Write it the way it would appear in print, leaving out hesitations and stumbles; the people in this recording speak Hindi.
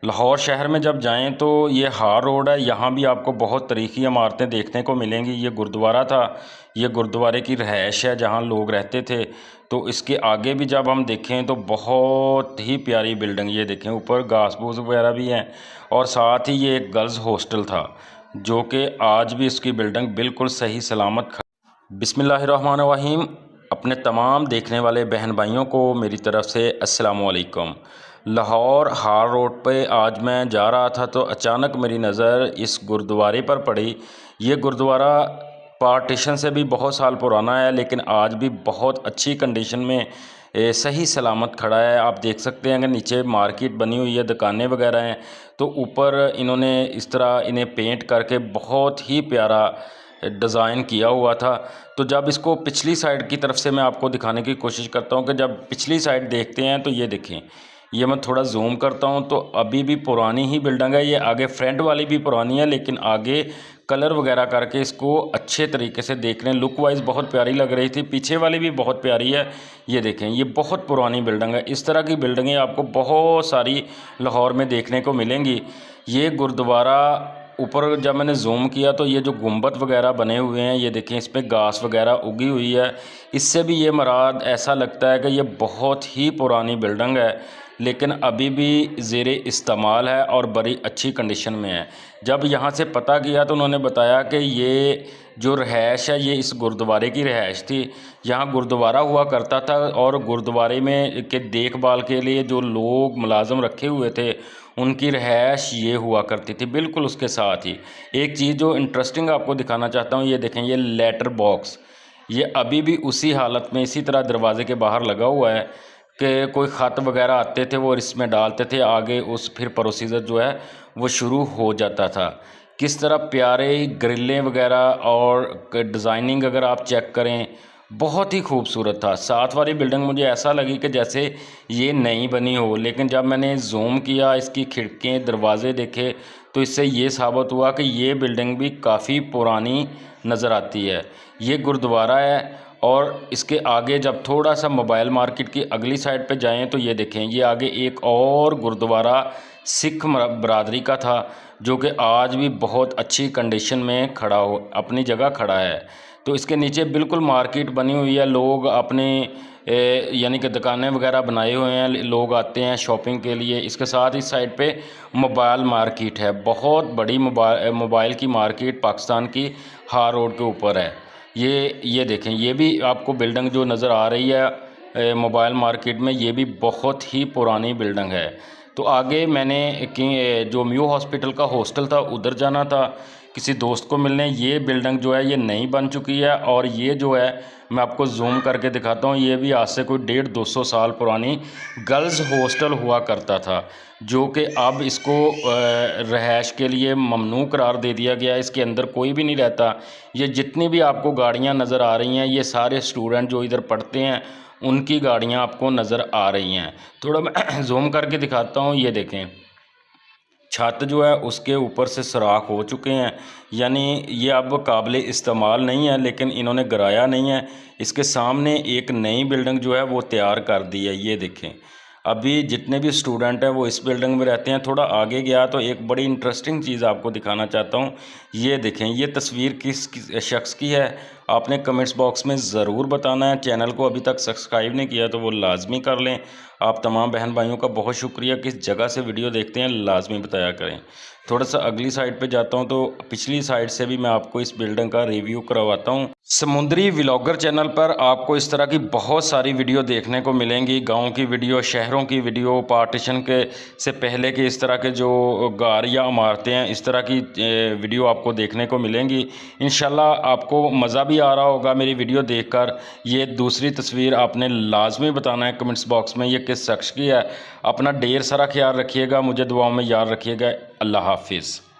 लाहौर शहर में जब जाएं तो ये हार रोड है। यहाँ भी आपको बहुत तारीखी इमारतें देखने को मिलेंगी। ये गुरुद्वारा था, ये गुरुद्वारे की रहायश है जहाँ लोग रहते थे। तो इसके आगे भी जब हम देखें तो बहुत ही प्यारी बिल्डिंग, ये देखें ऊपर घास फूस वगैरह भी हैं। और साथ ही ये एक गर्ल्स हॉस्टल था जो कि आज भी इसकी बिल्डिंग बिल्कुल सही सलामत। बिस्मिल्लाहिर्रहमानिर्रहीम। अपने तमाम देखने वाले बहन भाइयों को मेरी तरफ़ से अस्सलाम वालेकुम। लाहौर हार रोड पे आज मैं जा रहा था तो अचानक मेरी नज़र इस गुरुद्वारे पर पड़ी। ये गुरुद्वारा पार्टीशन से भी बहुत साल पुराना है, लेकिन आज भी बहुत अच्छी कंडीशन में सही सलामत खड़ा है। आप देख सकते हैं कि नीचे मार्केट बनी हुई है, दुकानें वगैरह हैं। तो ऊपर इन्होंने इस तरह इन्हें पेंट करके बहुत ही प्यारा डिज़ाइन किया हुआ था। तो जब इसको पिछली साइड की तरफ से मैं आपको दिखाने की कोशिश करता हूँ कि जब पिछली साइड देखते हैं तो ये देखें, ये मैं थोड़ा जूम करता हूँ तो अभी भी पुरानी ही बिल्डिंग है। ये आगे फ्रंट वाली भी पुरानी है, लेकिन आगे कलर वगैरह करके इसको अच्छे तरीके से देख रहे हैं। लुक वाइज बहुत प्यारी लग रही थी, पीछे वाली भी बहुत प्यारी है। ये देखें, ये बहुत पुरानी बिल्डिंग है। इस तरह की बिल्डिंगें आपको बहुत सारी लाहौर में देखने को मिलेंगी। ये गुरुद्वारा ऊपर जब मैंने जूम किया तो ये जो गुंबद वगैरह बने हुए हैं, ये देखें, इस पर घास वगैरह उगी हुई है। इससे भी ये मराद ऐसा लगता है कि ये बहुत ही पुरानी बिल्डिंग है, लेकिन अभी भी ज़ेरे इस्तेमाल है और बड़ी अच्छी कंडीशन में है। जब यहाँ से पता किया तो उन्होंने बताया कि ये जो रहायश है ये इस गुरुद्वारे की रहायश थी। यहाँ गुरुद्वारा हुआ करता था और गुरुद्वारे में के देखभाल के लिए जो लोग मुलाजम रखे हुए थे उनकी रहायश ये हुआ करती थी। बिल्कुल उसके साथ ही एक चीज़ जो इंटरेस्टिंग आपको दिखाना चाहता हूँ, ये देखें, ये लेटर बॉक्स, ये अभी भी उसी हालत में इसी तरह दरवाजे के बाहर लगा हुआ है कि कोई ख़त वगैरह आते थे वो इसमें डालते थे, आगे उस फिर प्रोसीजर जो है वो शुरू हो जाता था। किस तरह प्यारे ग्रिलें वगैरह और डिज़ाइनिंग अगर आप चेक करें बहुत ही खूबसूरत था। साथ वाली बिल्डिंग मुझे ऐसा लगी कि जैसे ये नई बनी हो, लेकिन जब मैंने जूम किया, इसकी खिड़कियाँ दरवाजे देखे तो इससे ये साबित हुआ कि ये बिल्डिंग भी काफ़ी पुरानी नज़र आती है। ये गुरुद्वारा है और इसके आगे जब थोड़ा सा मोबाइल मार्केट की अगली साइड पे जाएं तो ये देखें, ये आगे एक और गुरुद्वारा सिख बरादरी का था जो कि आज भी बहुत अच्छी कंडीशन में खड़ा हो अपनी जगह खड़ा है। तो इसके नीचे बिल्कुल मार्केट बनी हुई है। लोग अपने यानी कि दुकानें वगैरह बनाए हुए हैं, लोग आते हैं शॉपिंग के लिए। इसके साथ इस साइड पे मोबाइल मार्केट है, बहुत बड़ी मोबाइल की मार्केट पाकिस्तान की हार रोड के ऊपर है। ये देखें, ये भी आपको बिल्डिंग जो नज़र आ रही है मोबाइल मार्केट में, ये भी बहुत ही पुरानी बिल्डिंग है। तो आगे मैंने जो म्यू हॉस्पिटल का हॉस्टल था उधर जाना था किसी दोस्त को मिलने। ये बिल्डिंग जो है ये नई बन चुकी है और ये जो है मैं आपको जूम करके दिखाता हूँ, ये भी आज से कोई 150-200 साल पुरानी गर्ल्स हॉस्टल हुआ करता था जो कि अब इसको रहायश के लिए ममनू करार दे दिया गया है। इसके अंदर कोई भी नहीं रहता। ये जितनी भी आपको गाड़ियाँ नज़र आ रही हैं ये सारे स्टूडेंट जो इधर पढ़ते हैं उनकी गाड़ियाँ आपको नज़र आ रही हैं। थोड़ा मैं जूम करके दिखाता हूँ। ये देखें, छत जो है उसके ऊपर से सुराख हो चुके हैं, यानी ये अब काबिल इस्तेमाल नहीं है, लेकिन इन्होंने गिराया नहीं है। इसके सामने एक नई बिल्डिंग जो है वो तैयार कर दी है। ये देखें, अभी जितने भी स्टूडेंट हैं वो इस बिल्डिंग में रहते हैं। थोड़ा आगे गया तो एक बड़ी इंटरेस्टिंग चीज़ आपको दिखाना चाहता हूँ। ये देखें, ये तस्वीर किस शख्स की है आपने कमेंट्स बॉक्स में ज़रूर बताना है। चैनल को अभी तक सब्सक्राइब नहीं किया तो वो लाजमी कर लें। आप तमाम बहन भाइयों का बहुत शुक्रिया, किस जगह से वीडियो देखते हैं लाजमी बताया करें। थोड़ा सा अगली साइड पे जाता हूं तो पिछली साइड से भी मैं आपको इस बिल्डिंग का रिव्यू करवाता हूं। समुद्री व्लॉगर चैनल पर आपको इस तरह की बहुत सारी वीडियो देखने को मिलेंगी, गांव की वीडियो, शहरों की वीडियो, पार्टीशन के से पहले के इस तरह के जो गार या इमारतें हैं, इस तरह की वीडियो आपको देखने को मिलेंगी। इंशाल्लाह आपको मज़ा भी आ रहा होगा मेरी वीडियो देखकर। ये दूसरी तस्वीर आपने लाजमी बताना है कमेंट्स बॉक्स में ये किस शख्स की है। अपना ढेर सारा ख्याल रखिएगा, मुझे दुआओं में याद रखिएगा। अल्लाह हाफिज़।